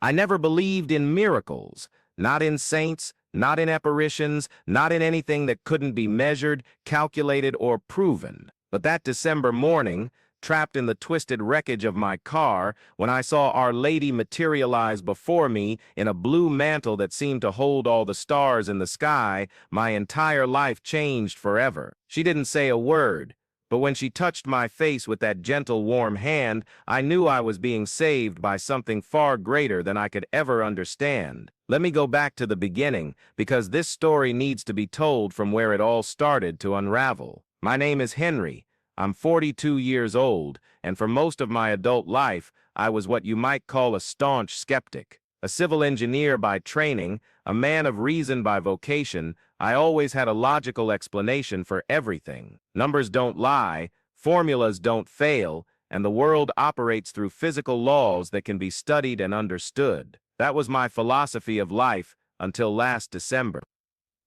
I never believed in miracles, not in saints, not in apparitions, not in anything that couldn't be measured, calculated, or proven. But that December morning, trapped in the twisted wreckage of my car, when I saw Our Lady materialize before me in a blue mantle that seemed to hold all the stars in the sky, my entire life changed forever. She didn't say a word, but when she touched my face with that gentle, warm hand, I knew I was being saved by something far greater than I could ever understand. Let me go back to the beginning, because this story needs to be told from where it all started to unravel. My name is Henry. I'm 42 years old, and for most of my adult life, I was what you might call a staunch skeptic. A civil engineer by training, a man of reason by vocation, I always had a logical explanation for everything. Numbers don't lie, formulas don't fail, and the world operates through physical laws that can be studied and understood. That was my philosophy of life until last December.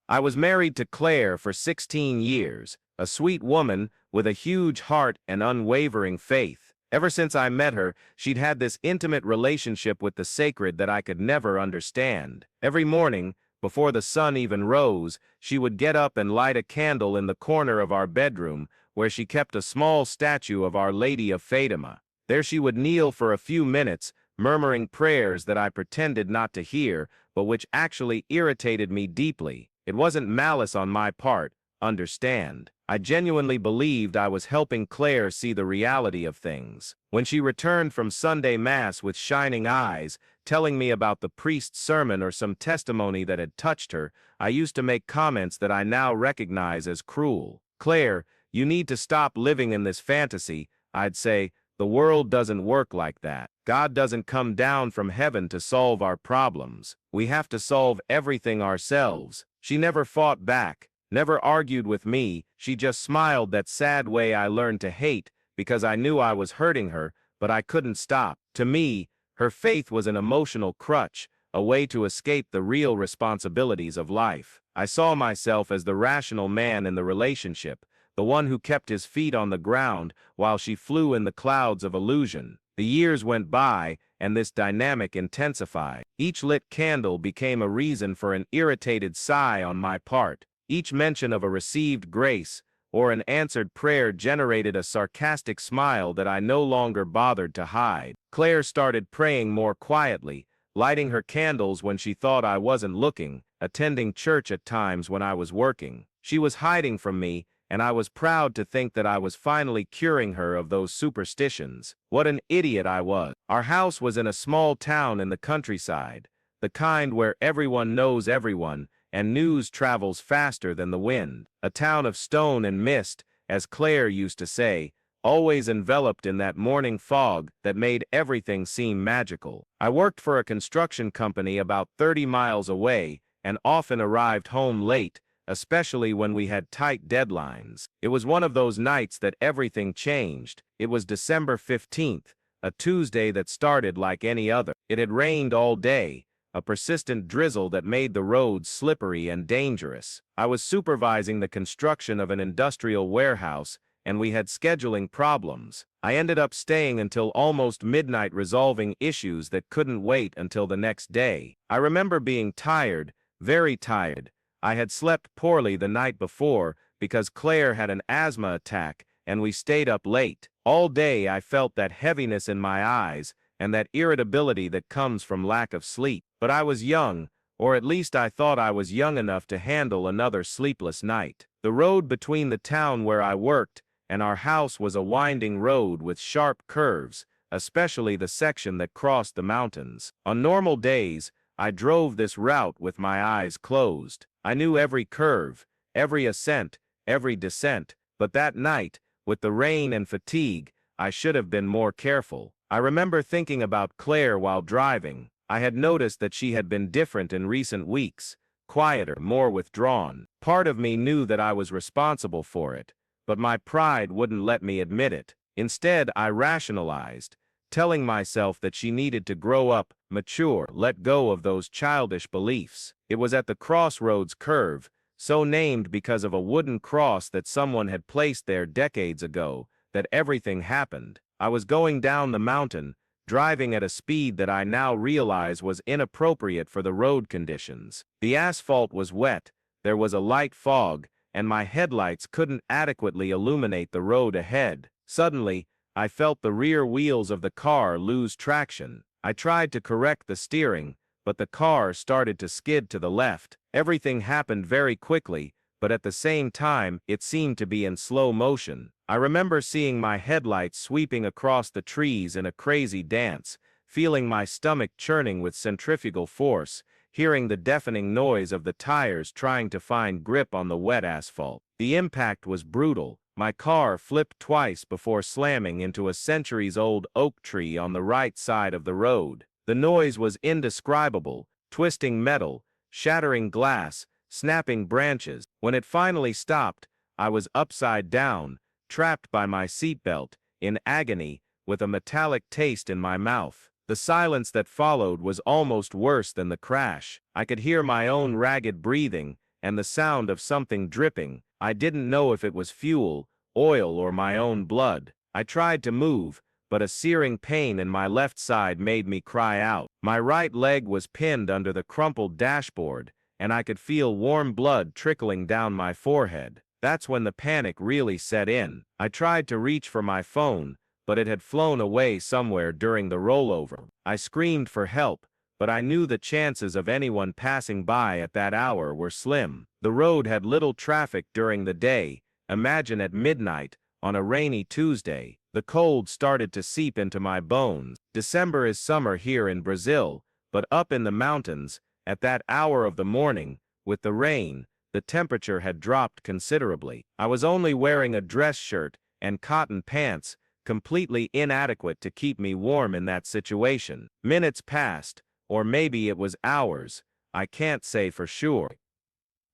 I was married to Claire for 16 years, a sweet woman with a huge heart and unwavering faith. Ever since I met her, she'd had this intimate relationship with the sacred that I could never understand. Every morning, before the sun even rose, she would get up and light a candle in the corner of our bedroom, where she kept a small statue of Our Lady of Fatima. There she would kneel for a few minutes, murmuring prayers that I pretended not to hear, but which actually irritated me deeply. It wasn't malice on my part, understand. I genuinely believed I was helping Claire see the reality of things. When she returned from Sunday Mass with shining eyes, telling me about the priest's sermon or some testimony that had touched her, I used to make comments that I now recognize as cruel. "Claire, you need to stop living in this fantasy," I'd say. "The world doesn't work like that. God doesn't come down from heaven to solve our problems. We have to solve everything ourselves." She never fought back, never argued with me. She just smiled that sad way I learned to hate, because I knew I was hurting her, but I couldn't stop. To me, her faith was an emotional crutch, a way to escape the real responsibilities of life. I saw myself as the rational man in the relationship, the one who kept his feet on the ground while she flew in the clouds of illusion. The years went by, and this dynamic intensified. Each lit candle became a reason for an irritated sigh on my part. Each mention of a received grace or an answered prayer generated a sarcastic smile that I no longer bothered to hide. Claire started praying more quietly, lighting her candles when she thought I wasn't looking, attending church at times when I was working. She was hiding from me, and I was proud to think that I was finally curing her of those superstitions. What an idiot I was. Our house was in a small town in the countryside, the kind where everyone knows everyone, and news travels faster than the wind. A town of stone and mist, as Claire used to say, always enveloped in that morning fog that made everything seem magical. I worked for a construction company about 30 miles away, and often arrived home late, especially when we had tight deadlines. It was one of those nights that everything changed. It was December 15th, a Tuesday that started like any other. It had rained all day, a persistent drizzle that made the roads slippery and dangerous. I was supervising the construction of an industrial warehouse, and we had scheduling problems. I ended up staying until almost midnight resolving issues that couldn't wait until the next day. I remember being tired, very tired. I had slept poorly the night before because Claire had an asthma attack, and we stayed up late. All day I felt that heaviness in my eyes and that irritability that comes from lack of sleep. But I was young, or at least I thought I was young enough to handle another sleepless night. The road between the town where I worked and our house was a winding road with sharp curves, especially the section that crossed the mountains. On normal days, I drove this route with my eyes closed. I knew every curve, every ascent, every descent, but that night, with the rain and fatigue, I should have been more careful. I remember thinking about Claire while driving. I had noticed that she had been different in recent weeks, quieter, more withdrawn. Part of me knew that I was responsible for it, but my pride wouldn't let me admit it. Instead, I rationalized, telling myself that she needed to grow up, mature, let go of those childish beliefs. It was at the crossroads curve, so named because of a wooden cross that someone had placed there decades ago, that everything happened. I was going down the mountain, driving at a speed that I now realize was inappropriate for the road conditions. The asphalt was wet, there was a light fog, and my headlights couldn't adequately illuminate the road ahead. Suddenly, I felt the rear wheels of the car lose traction. I tried to correct the steering, but the car started to skid to the left. Everything happened very quickly, but at the same time, it seemed to be in slow motion. I remember seeing my headlights sweeping across the trees in a crazy dance, feeling my stomach churning with centrifugal force, hearing the deafening noise of the tires trying to find grip on the wet asphalt. The impact was brutal. My car flipped twice before slamming into a centuries-old oak tree on the right side of the road. The noise was indescribable, twisting metal, shattering glass, snapping branches. When it finally stopped, I was upside down, trapped by my seatbelt, in agony, with a metallic taste in my mouth. The silence that followed was almost worse than the crash. I could hear my own ragged breathing, and the sound of something dripping. I didn't know if it was fuel, oil, or my own blood. I tried to move, but a searing pain in my left side made me cry out. My right leg was pinned under the crumpled dashboard, and I could feel warm blood trickling down my forehead. That's when the panic really set in. I tried to reach for my phone, but it had flown away somewhere during the rollover. I screamed for help, but I knew the chances of anyone passing by at that hour were slim. The road had little traffic during the day. Imagine at midnight, on a rainy Tuesday. The cold started to seep into my bones. December is summer here in Brazil, but up in the mountains, at that hour of the morning, with the rain, the temperature had dropped considerably. I was only wearing a dress shirt and cotton pants, completely inadequate to keep me warm in that situation. Minutes passed, or maybe it was hours, I can't say for sure.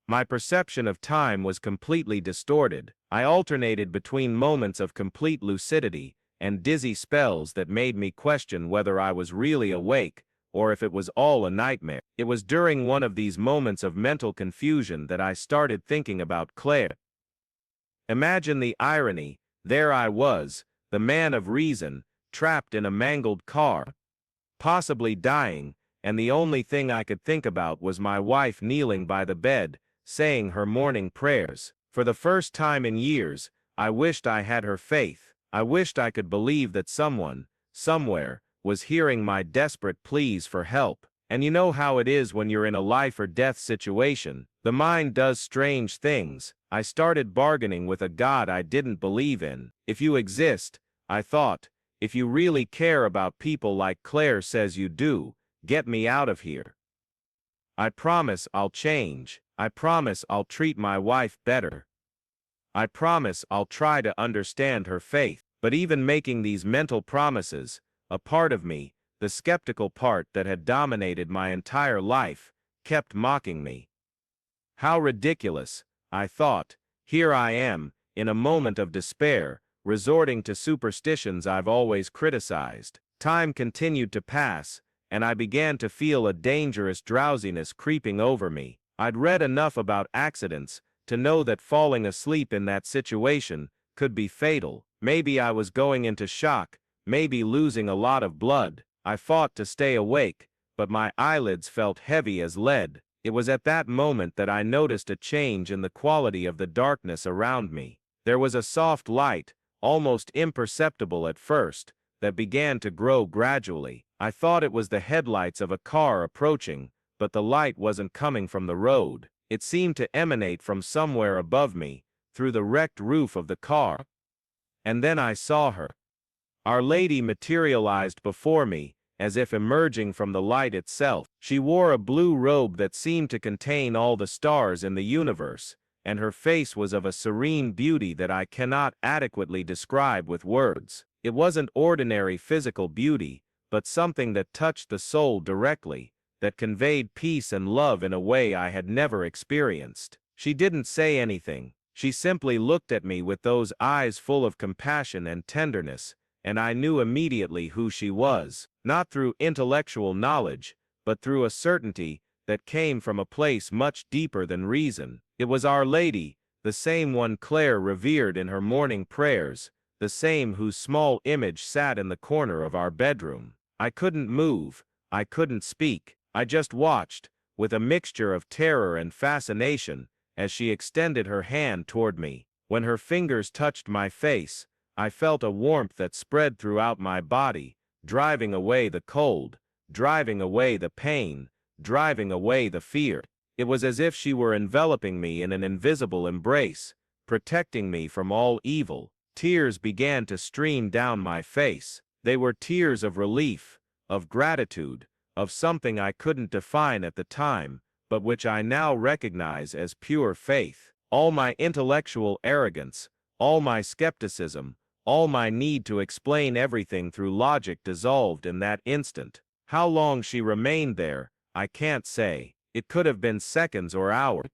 My perception of time was completely distorted. I alternated between moments of complete lucidity and dizzy spells that made me question whether I was really awake or if it was all a nightmare. It was during one of these moments of mental confusion that I started thinking about Claire. Imagine the irony. There I was, the man of reason, trapped in a mangled car, possibly dying, and the only thing I could think about was my wife kneeling by the bed, saying her morning prayers. For the first time in years, I wished I had her faith. I wished I could believe that someone, somewhere, was hearing my desperate pleas for help. And you know how it is when you're in a life or death situation. The mind does strange things. I started bargaining with a God I didn't believe in. If you exist, I thought, if you really care about people like Claire says you do, get me out of here. I promise I'll change. I promise I'll treat my wife better. I promise I'll try to understand her faith. But even making these mental promises, a part of me, the skeptical part that had dominated my entire life, kept mocking me. How ridiculous, I thought. Here I am, in a moment of despair, resorting to superstitions I've always criticized. Time continued to pass, and I began to feel a dangerous drowsiness creeping over me. I'd read enough about accidents to know that falling asleep in that situation could be fatal. Maybe I was going into shock, maybe losing a lot of blood. I fought to stay awake, but my eyelids felt heavy as lead. It was at that moment that I noticed a change in the quality of the darkness around me. There was a soft light, almost imperceptible at first, that began to grow gradually. I thought it was the headlights of a car approaching, but the light wasn't coming from the road. It seemed to emanate from somewhere above me, through the wrecked roof of the car. And then I saw her. Our Lady materialized before me, as if emerging from the light itself. She wore a blue robe that seemed to contain all the stars in the universe, and her face was of a serene beauty that I cannot adequately describe with words. It wasn't ordinary physical beauty, but something that touched the soul directly, that conveyed peace and love in a way I had never experienced. She didn't say anything. She simply looked at me with those eyes full of compassion and tenderness, and I knew immediately who she was, not through intellectual knowledge, but through a certainty that came from a place much deeper than reason. It was Our Lady, the same one Claire revered in her morning prayers, the same whose small image sat in the corner of our bedroom. I couldn't move, I couldn't speak, I just watched, with a mixture of terror and fascination, as she extended her hand toward me. When her fingers touched my face, I felt a warmth that spread throughout my body, driving away the cold, driving away the pain, driving away the fear. It was as if she were enveloping me in an invisible embrace, protecting me from all evil. Tears began to stream down my face. They were tears of relief, of gratitude, of something I couldn't define at the time, but which I now recognize as pure faith. All my intellectual arrogance, all my skepticism, all my need to explain everything through logic dissolved in that instant. How long she remained there, I can't say. It could have been seconds or hours.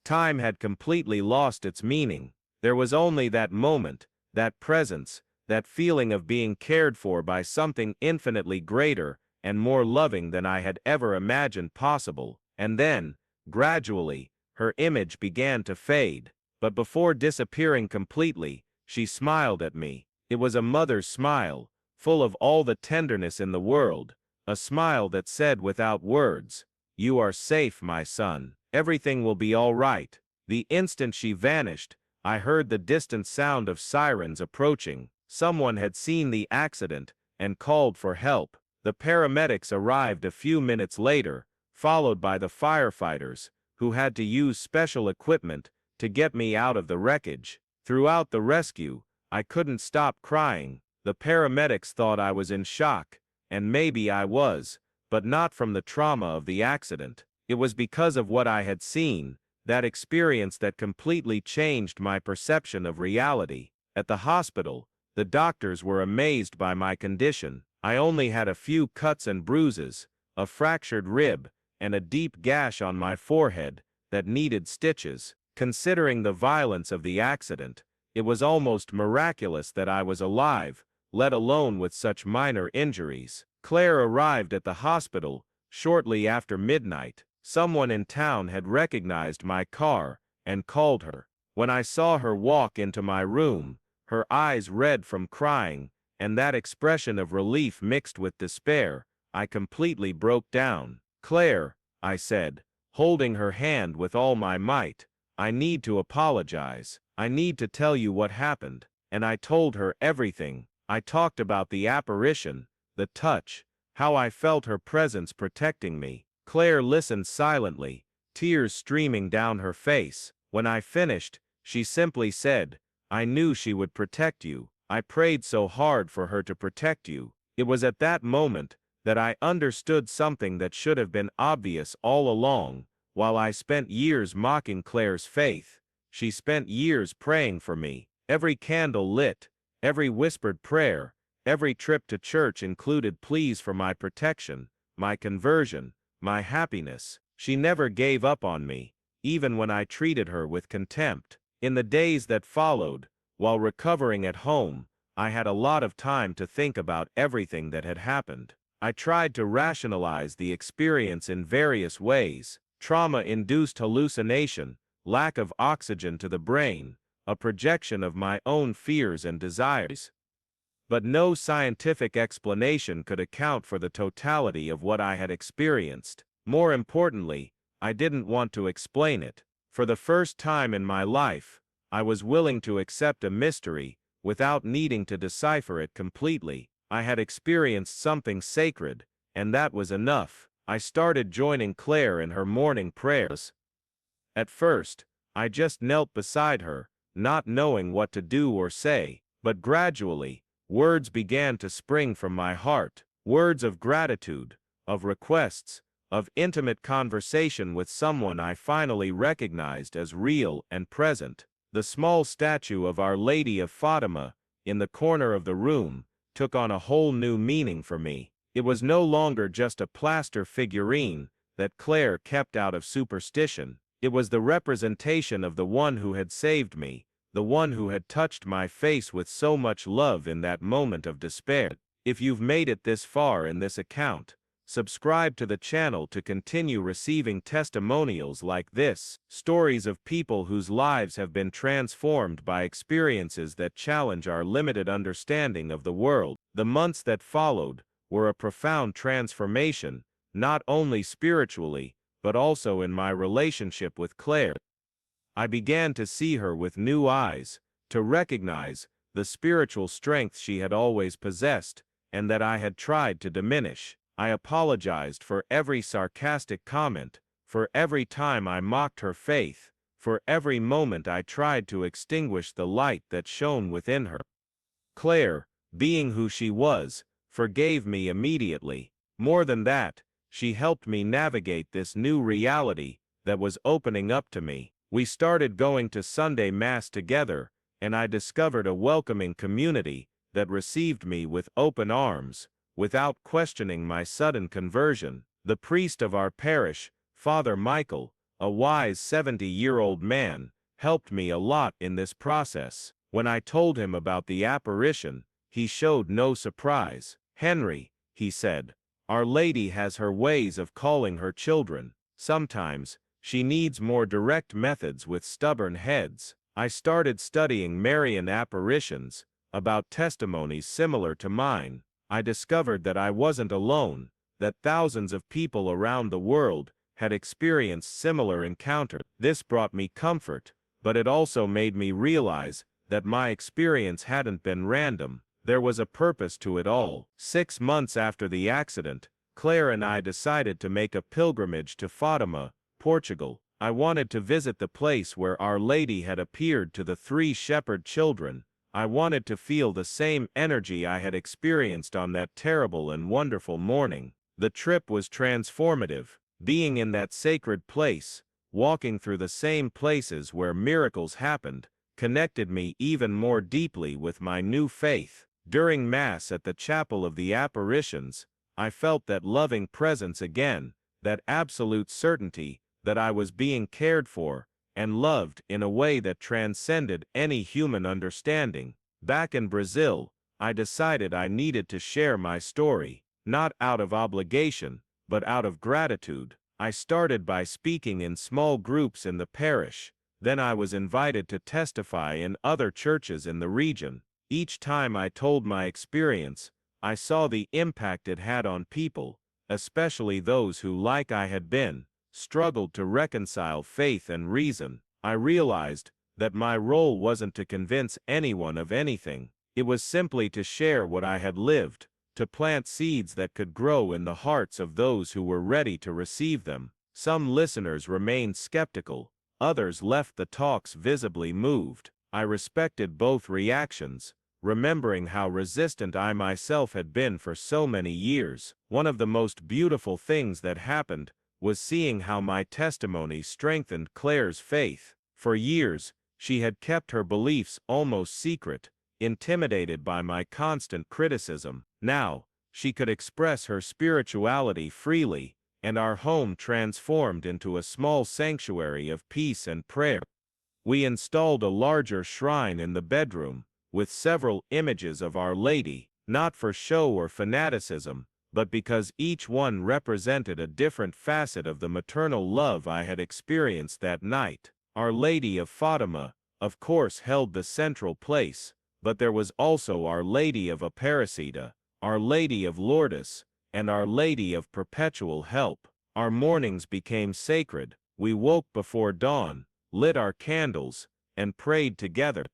Time had completely lost its meaning. There was only that moment, that presence, that feeling of being cared for by something infinitely greater and more loving than I had ever imagined possible. And then, gradually, her image began to fade. But before disappearing completely, she smiled at me. It was a mother's smile, full of all the tenderness in the world, a smile that said without words, "You are safe, my son. Everything will be all right." The instant she vanished, I heard the distant sound of sirens approaching. Someone had seen the accident and called for help. The paramedics arrived a few minutes later, followed by the firefighters, who had to use special equipment to get me out of the wreckage. Throughout the rescue, I couldn't stop crying. The paramedics thought I was in shock, and maybe I was, but not from the trauma of the accident. It was because of what I had seen, that experience that completely changed my perception of reality. At the hospital, the doctors were amazed by my condition. I only had a few cuts and bruises, a fractured rib, and a deep gash on my forehead that needed stitches. Considering the violence of the accident, it was almost miraculous that I was alive, let alone with such minor injuries. Claire arrived at the hospital shortly after midnight. Someone in town had recognized my car and called her. When I saw her walk into my room, her eyes red from crying, and that expression of relief mixed with despair, I completely broke down. "Claire," I said, holding her hand with all my might, "I need to apologize. I need to tell you what happened." And I told her everything. I talked about the apparition, the touch, how I felt her presence protecting me. Claire listened silently, tears streaming down her face. When I finished, she simply said, "I knew she would protect you. I prayed so hard for her to protect you." It was at that moment that I understood something that should have been obvious all along. While I spent years mocking Claire's faith, she spent years praying for me. Every candle lit, every whispered prayer, every trip to church included pleas for my protection, my conversion, my happiness. She never gave up on me, even when I treated her with contempt. In the days that followed, while recovering at home, I had a lot of time to think about everything that had happened. I tried to rationalize the experience in various ways: trauma-induced hallucination, lack of oxygen to the brain, a projection of my own fears and desires. But no scientific explanation could account for the totality of what I had experienced. More importantly, I didn't want to explain it. For the first time in my life, I was willing to accept a mystery without needing to decipher it completely. I had experienced something sacred, and that was enough. I started joining Claire in her morning prayers. At first, I just knelt beside her, not knowing what to do or say, but gradually, words began to spring from my heart, words of gratitude, of requests, of intimate conversation with someone I finally recognized as real and present. The small statue of Our Lady of Fatima, in the corner of the room, took on a whole new meaning for me. It was no longer just a plaster figurine that Claire kept out of superstition. It was the representation of the one who had saved me, the one who had touched my face with so much love in that moment of despair. If you've made it this far in this account, subscribe to the channel to continue receiving testimonials like this, stories of people whose lives have been transformed by experiences that challenge our limited understanding of the world. The months that followed were a profound transformation, not only spiritually, but also in my relationship with Claire. I began to see her with new eyes, to recognize the spiritual strength she had always possessed, and that I had tried to diminish. I apologized for every sarcastic comment, for every time I mocked her faith, for every moment I tried to extinguish the light that shone within her. Claire, being who she was, forgave me immediately. More than that, she helped me navigate this new reality that was opening up to me. We started going to Sunday Mass together, and I discovered a welcoming community that received me with open arms, without questioning my sudden conversion. The priest of our parish, Father Michael, a wise 70-year-old man, helped me a lot in this process. When I told him about the apparition, he showed no surprise. "Henry," he said, "Our Lady has her ways of calling her children. Sometimes, she needs more direct methods with stubborn heads." I started studying Marian apparitions, about testimonies similar to mine. I discovered that I wasn't alone, that thousands of people around the world had experienced similar encounters. This brought me comfort, but it also made me realize that my experience hadn't been random. There was a purpose to it all. 6 months after the accident, Claire and I decided to make a pilgrimage to Fatima, Portugal. I wanted to visit the place where Our Lady had appeared to the 3 shepherd children. I wanted to feel the same energy I had experienced on that terrible and wonderful morning. The trip was transformative. Being in that sacred place, walking through the same places where miracles happened, connected me even more deeply with my new faith. During Mass at the Chapel of the Apparitions, I felt that loving presence again, that absolute certainty that I was being cared for and loved in a way that transcended any human understanding. Back in Brazil, I decided I needed to share my story, not out of obligation, but out of gratitude. I started by speaking in small groups in the parish. Then I was invited to testify in other churches in the region. Each time I told my experience, I saw the impact it had on people, especially those who, like I had been, struggled to reconcile faith and reason. I realized that my role wasn't to convince anyone of anything. It was simply to share what I had lived, to plant seeds that could grow in the hearts of those who were ready to receive them. Some listeners remained skeptical, others left the talks visibly moved. I respected both reactions, remembering how resistant I myself had been for so many years. One of the most beautiful things that happened was seeing how my testimony strengthened Claire's faith. For years, she had kept her beliefs almost secret, intimidated by my constant criticism. Now, she could express her spirituality freely, and our home transformed into a small sanctuary of peace and prayer. We installed a larger shrine in the bedroom, with several images of Our Lady, not for show or fanaticism, but because each one represented a different facet of the maternal love I had experienced that night. Our Lady of Fatima, of course, held the central place, but there was also Our Lady of Aparecida, Our Lady of Lourdes, and Our Lady of Perpetual Help. Our mornings became sacred. We woke before dawn, lit our candles, and prayed together.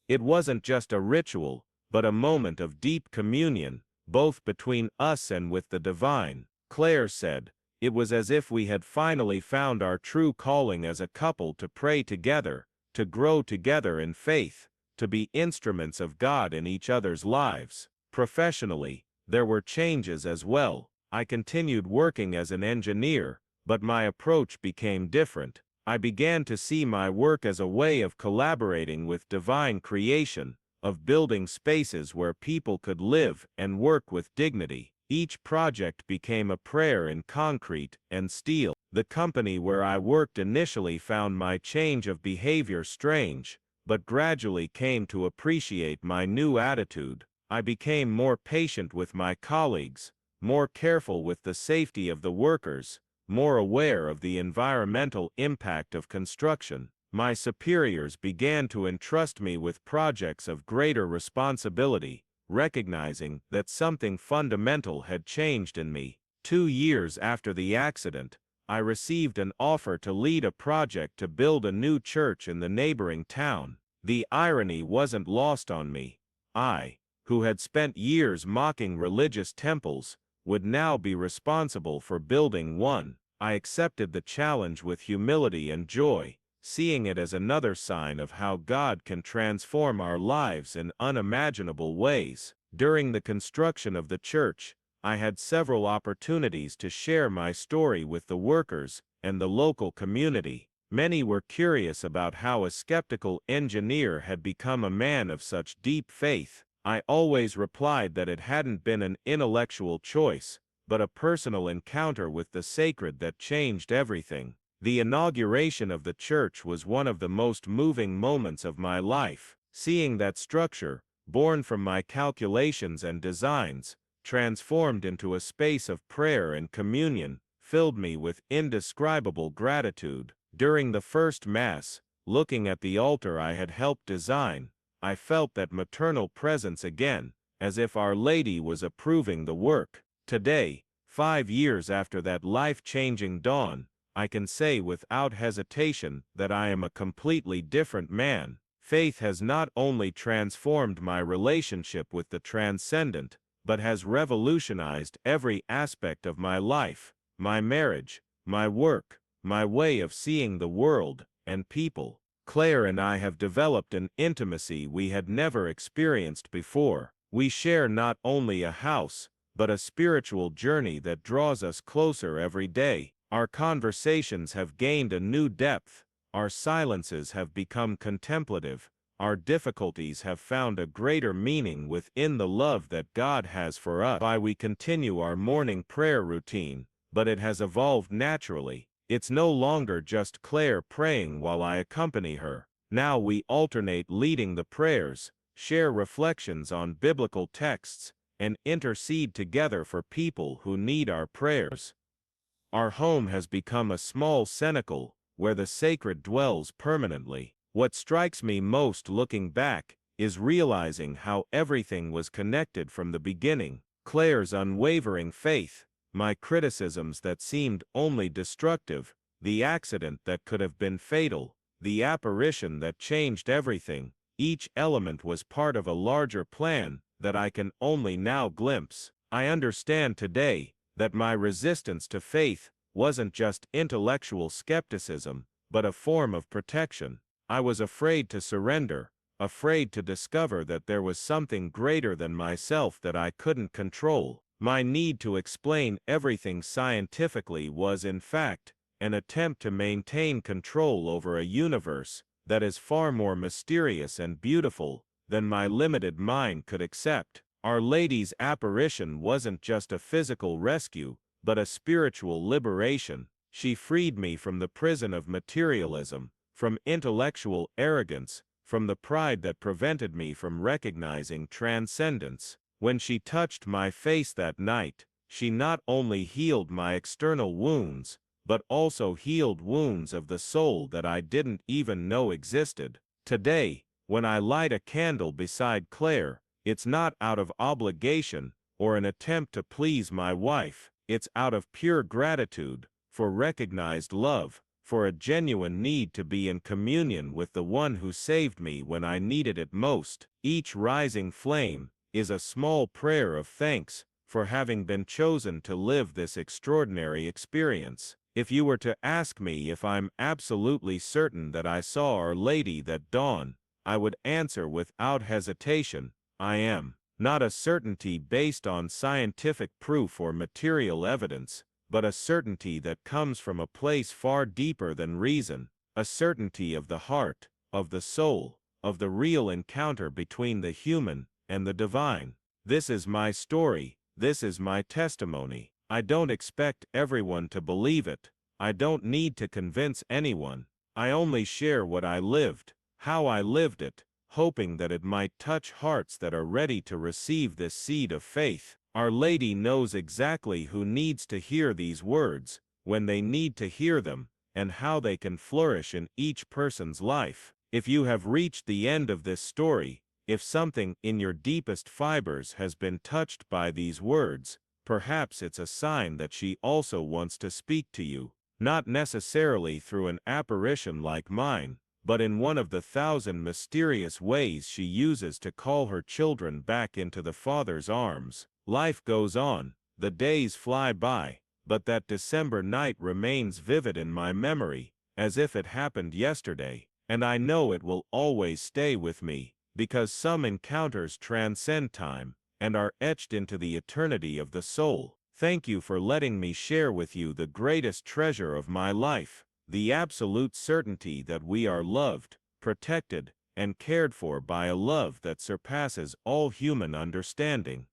It wasn't just a ritual, but a moment of deep communion, both between us and with the divine. Claire said, it was as if we had finally found our true calling as a couple, to pray together, to grow together in faith, to be instruments of God in each other's lives. Professionally, there were changes as well. I continued working as an engineer, but my approach became different. I began to see my work as a way of collaborating with divine creation, of building spaces where people could live and work with dignity. Each project became a prayer in concrete and steel. The company where I worked initially found my change of behavior strange, but gradually came to appreciate my new attitude. I became more patient with my colleagues, more careful with the safety of the workers, more aware of the environmental impact of construction. My superiors began to entrust me with projects of greater responsibility, recognizing that something fundamental had changed in me. 2 years after the accident, I received an offer to lead a project to build a new church in the neighboring town. The irony wasn't lost on me. I, who had spent years mocking religious temples, would now be responsible for building one. I accepted the challenge with humility and joy, seeing it as another sign of how God can transform our lives in unimaginable ways. During the construction of the church, I had several opportunities to share my story with the workers and the local community. Many were curious about how a skeptical engineer had become a man of such deep faith. I always replied that it hadn't been an intellectual choice, but a personal encounter with the sacred that changed everything. The inauguration of the church was one of the most moving moments of my life. Seeing that structure, born from my calculations and designs, transformed into a space of prayer and communion, filled me with indescribable gratitude. During the first Mass, looking at the altar I had helped design, I felt that maternal presence again, as if Our Lady was approving the work. Today, 5 years after that life-changing dawn, I can say without hesitation that I am a completely different man. Faith has not only transformed my relationship with the transcendent, but has revolutionized every aspect of my life, my marriage, my work, my way of seeing the world and people. Claire and I have developed an intimacy we had never experienced before. We share not only a house, but a spiritual journey that draws us closer every day. Our conversations have gained a new depth, our silences have become contemplative, our difficulties have found a greater meaning within the love that God has for us. Why we continue our morning prayer routine, but it has evolved naturally. It's no longer just Claire praying while I accompany her. Now we alternate leading the prayers, share reflections on biblical texts, and intercede together for people who need our prayers. Our home has become a small cenacle where the sacred dwells permanently. What strikes me most looking back is realizing how everything was connected from the beginning. Claire's unwavering faith, my criticisms that seemed only destructive, the accident that could have been fatal, the apparition that changed everything. Each element was part of a larger plan that I can only now glimpse. I understand today that my resistance to faith wasn't just intellectual skepticism, but a form of protection. I was afraid to surrender, afraid to discover that there was something greater than myself that I couldn't control. My need to explain everything scientifically was, in fact, an attempt to maintain control over a universe that is far more mysterious and beautiful than my limited mind could accept. Our Lady's apparition wasn't just a physical rescue, but a spiritual liberation. She freed me from the prison of materialism, from intellectual arrogance, from the pride that prevented me from recognizing transcendence. When she touched my face that night, she not only healed my external wounds, but also healed wounds of the soul that I didn't even know existed. Today, when I light a candle beside Claire, it's not out of obligation or an attempt to please my wife, it's out of pure gratitude, for recognized love, for a genuine need to be in communion with the one who saved me when I needed it most. Each rising flame is a small prayer of thanks for having been chosen to live this extraordinary experience. If you were to ask me if I'm absolutely certain that I saw Our Lady that dawn, I would answer without hesitation, I am. Not a certainty based on scientific proof or material evidence, but a certainty that comes from a place far deeper than reason, a certainty of the heart, of the soul, of the real encounter between the human and the divine. This is my story, this is my testimony. I don't expect everyone to believe it. I don't need to convince anyone. I only share what I lived, how I lived it, hoping that it might touch hearts that are ready to receive this seed of faith. Our Lady knows exactly who needs to hear these words, when they need to hear them, and how they can flourish in each person's life. If you have reached the end of this story, If something in your deepest fibers has been touched by these words, perhaps it's a sign that she also wants to speak to you, not necessarily through an apparition like mine, but in one of the 1,000 mysterious ways she uses to call her children back into the Father's arms. Life goes on, the days fly by, but that December night remains vivid in my memory, as if it happened yesterday, and I know it will always stay with me, because some encounters transcend time and are etched into the eternity of the soul. Thank you for letting me share with you the greatest treasure of my life, the absolute certainty that we are loved, protected, and cared for by a love that surpasses all human understanding.